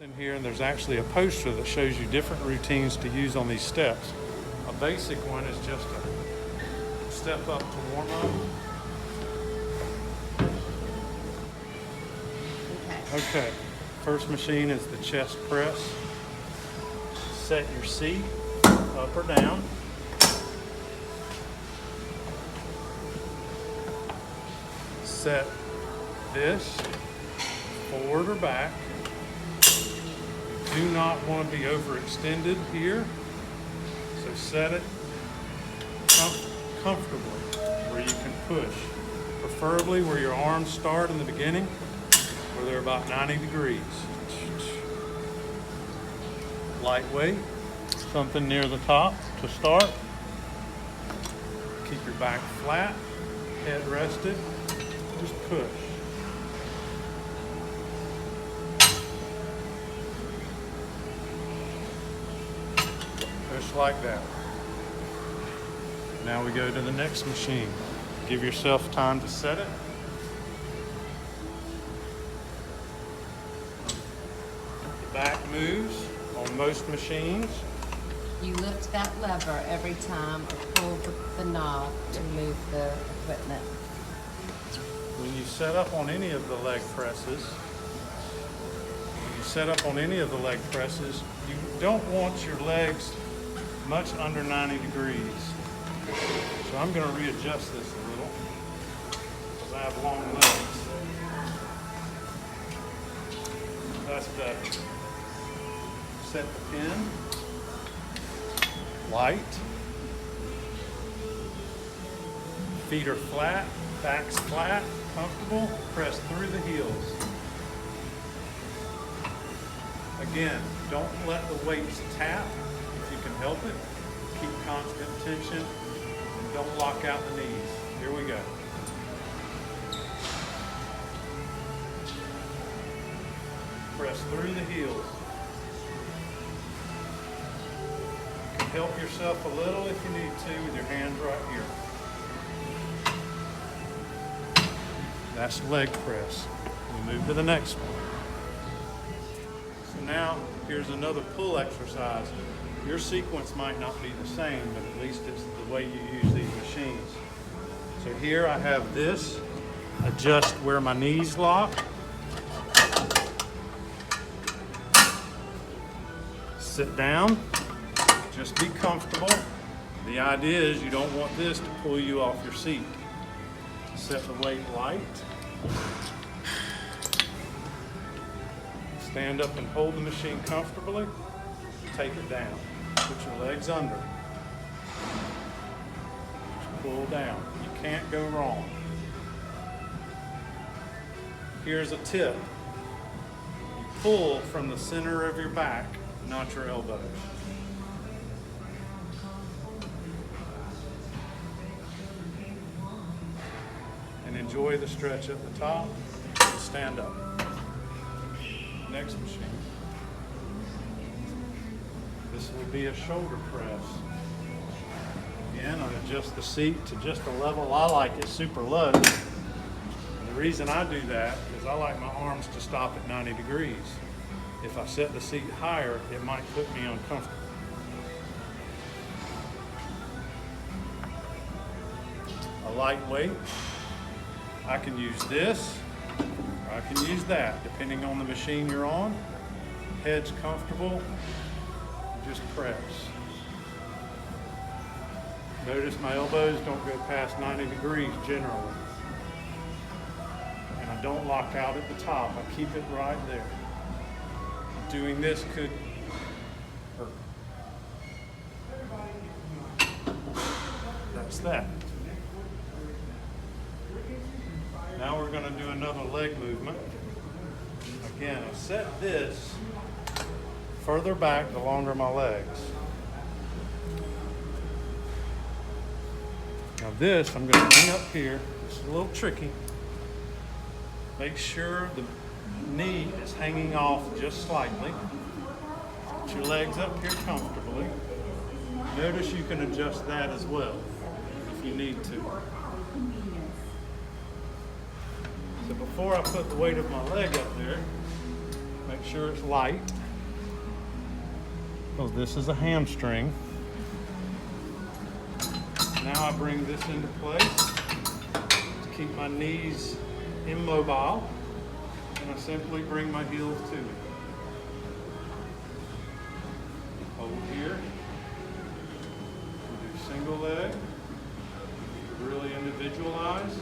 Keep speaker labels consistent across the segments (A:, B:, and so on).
A: In here, and there's actually a poster that shows you different routines to use on these steps. A basic one is just a step up to warm up. Okay, first machine is the chest press. Set your seat up or down. Set this forward or back. Do not want to be overextended here, so set it comfortably where you can push, preferably where your arms start in the beginning, where they're about 90 degrees. Lightweight, something near the top to start. Keep your back flat, head rested, just push. Just like that. Now we go to the next machine. Give yourself time to set it. The back moves on most machines.
B: You lift that lever every time or pull the knob to move the equipment.
A: When you set up on any of the leg presses, you don't want your legs much under 90 degrees. So I'm going to readjust this a little because I have long legs. That's better. Set the pin. Light. Feet are flat, back's flat, comfortable. Press through the heels. Again, don't let the weights tap. Can help it. Keep constant tension and don't lock out the knees. Here we go. Press through the heels. You can help yourself a little if you need to with your hands right here. That's leg press. We move to the next one. So now here's another pull exercise. Your sequence might not be the same, but at least it's the way you use these machines. So here I have this, adjust where my knees lock. Sit down, just be comfortable. The idea is you don't want this to pull you off your seat. Set the weight light. Stand up and hold the machine comfortably. Take it down. Put your legs under. Just pull down. You can't go wrong. Here's a tip. You pull from the center of your back, not your elbows. And enjoy the stretch at the top. Stand up. Next machine. This will be a shoulder press. Again, I adjust the seat to just a level. I like it super low. And the reason I do that is I like my arms to stop at 90 degrees. If I set the seat higher, it might put me uncomfortable. A lightweight. I can use this, or I can use that, depending on the machine you're on. Head's comfortable. Just press. Notice my elbows don't go past 90 degrees generally. And I don't lock out at the top. I keep it right there. Doing this could hurt. That's that. Now we're going to do another leg movement. Again, I set this further back the longer my legs. Now this, I'm going to bring up here. It's a little tricky. Make sure the knee is hanging off just slightly. Put your legs up here comfortably. Notice you can adjust that as well if you need to. So before I put the weight of my leg up there, Make sure it's light, because this is a hamstring. Now I bring this into place to keep my knees immobile, and I simply bring my heels to me. Hold here. We do single leg. Really individualize.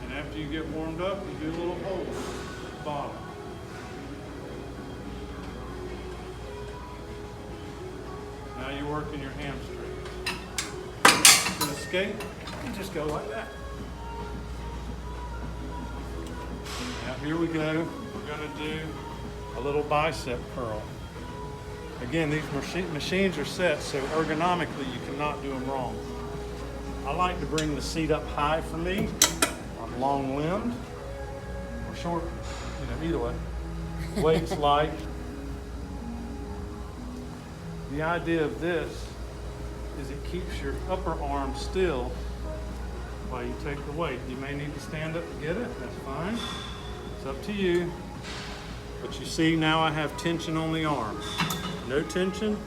A: And after you get warmed up, you do a little hold at the bottom. Now you're working your hamstrings. To escape, you just go like that. Now here we go. We're going to do a little bicep curl. Again, these machines are set so ergonomically you cannot do them wrong. I like to bring the seat up high for me. I'm long-limbed or short, either way. Weight's light. The idea of this is it keeps your upper arm still while you take the weight. You may need to stand up to get it, that's fine. It's up to you. But you see now I have tension on the arm. No tension,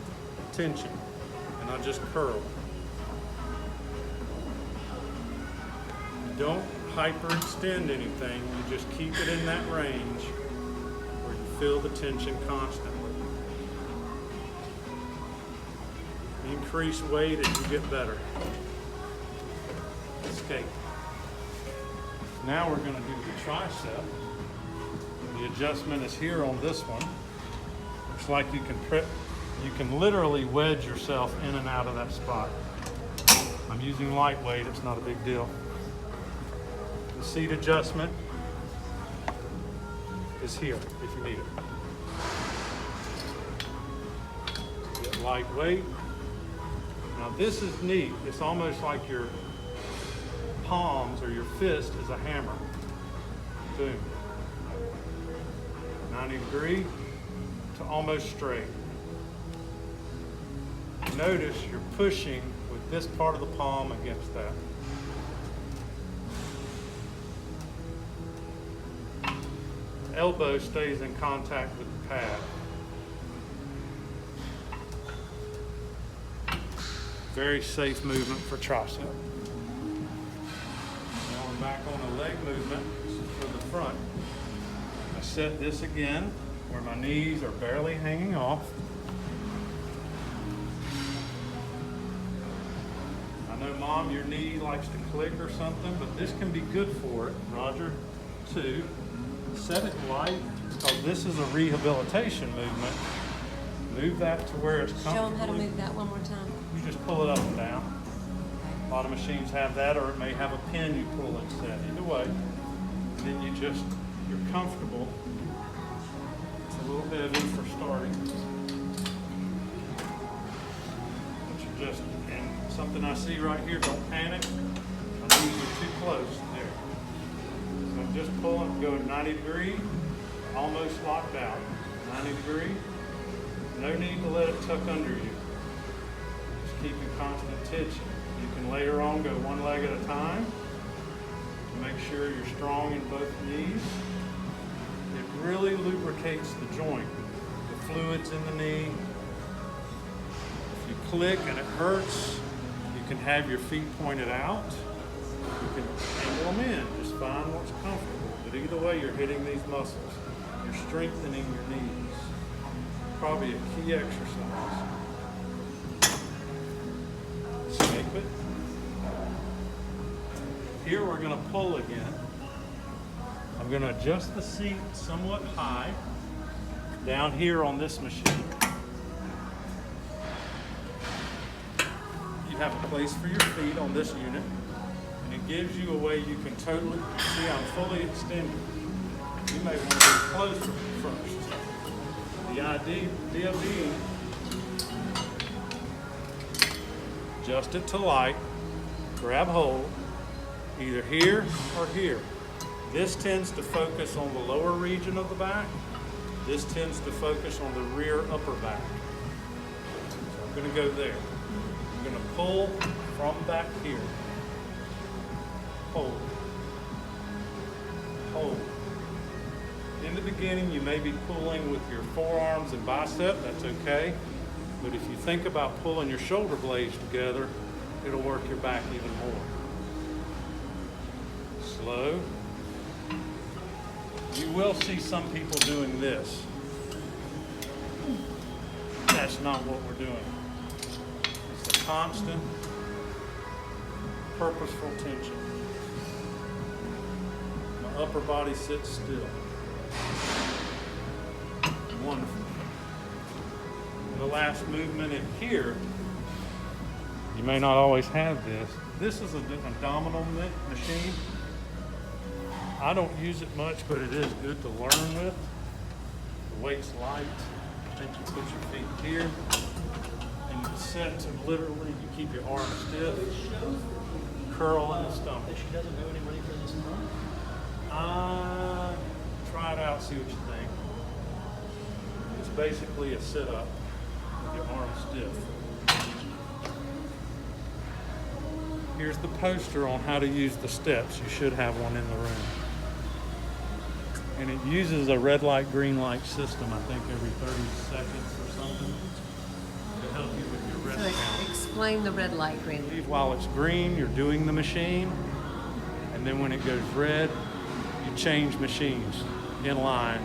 A: tension. And I just curl. You don't hyperextend anything, you just keep it in that range where you feel the tension constantly. Increase weight as you get better. Escape. Now we're going to do the tricep. The adjustment is here on this one. Looks like you can literally wedge yourself in and out of that spot. I'm using lightweight, it's not a big deal. The seat adjustment is here if you need it. Get lightweight. Now this is neat. It's almost like your palms or your fist is a hammer. Boom. 90 degree to almost straight. Notice you're pushing with this part of the palm against that. The elbow stays in contact with the pad. Very safe movement for tricep. Now we're back on the leg movement for the front. I set this again where my knees are barely hanging off. I know, Mom, your knee likes to click or something, but this can be good for it. Roger, too. Set it light, because this is a rehabilitation movement. Move that to where it's comfortable.
B: Show them how to move that one more time.
A: You just pull it up and down. A lot of machines have that, or it may have a pin you pull and set. Either way. And then you're comfortable. It's a little heavy for starting. But you're just, and something I see right here, don't panic. My knees are too close. There. So I'm just pulling, go at 90 degree, almost locked out. 90 degree. No need to let it tuck under you. Just keeping constant tension. You can later on go one leg at a time to make sure you're strong in both knees. It really lubricates the joint, the fluids in the knee. If you click and it hurts, you can have your feet pointed out. You can angle them in, just find what's comfortable. But either way, you're hitting these muscles. You're strengthening your knees. Probably a key exercise. Escape it. Here we're going to pull again. I'm going to adjust the seat somewhat high down here on this machine. You have a place for your feet on this unit, and it gives you a way you can totally, see I'm fully extended. You may want to go closer first. The idea being, adjust it to light, grab hold, either here or here. This tends to focus on the lower region of the back. This tends to focus on the rear upper back. So I'm going to go there. I'm going to pull from back here. Hold. Hold. In the beginning, you may be pulling with your forearms and bicep, that's okay. But if you think about pulling your shoulder blades together, it'll work your back even more. Slow. You will see some people doing this. That's not what we're doing. It's a constant, purposeful tension. My upper body sits still. Wonderful. The last movement in here, you may not always have this. This is an abdominal machine. I don't use it much, but it is good to learn with. The weight's light. I think you put your feet here, and you set to literally, you keep your arms stiff, curl in the stomach.
C: If she doesn't know anybody for this month?
A: Try it out, see what you think. It's basically a sit-up with your arms stiff. Here's the poster on how to use the steps. You should have one in the room. And it uses a red light, green light system, I think every 30 seconds or something, to help you with your rest count.
B: Explain the red light, green.
A: While it's green, you're doing the machine, and then when it goes red, you change machines in line,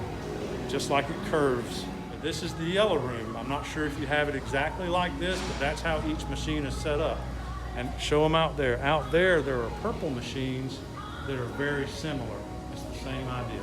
A: just like it curves. This is the yellow room. I'm not sure if you have it exactly like this, but that's how each machine is set up. And show them out there. Out there, there are purple machines that are very similar. It's the same idea.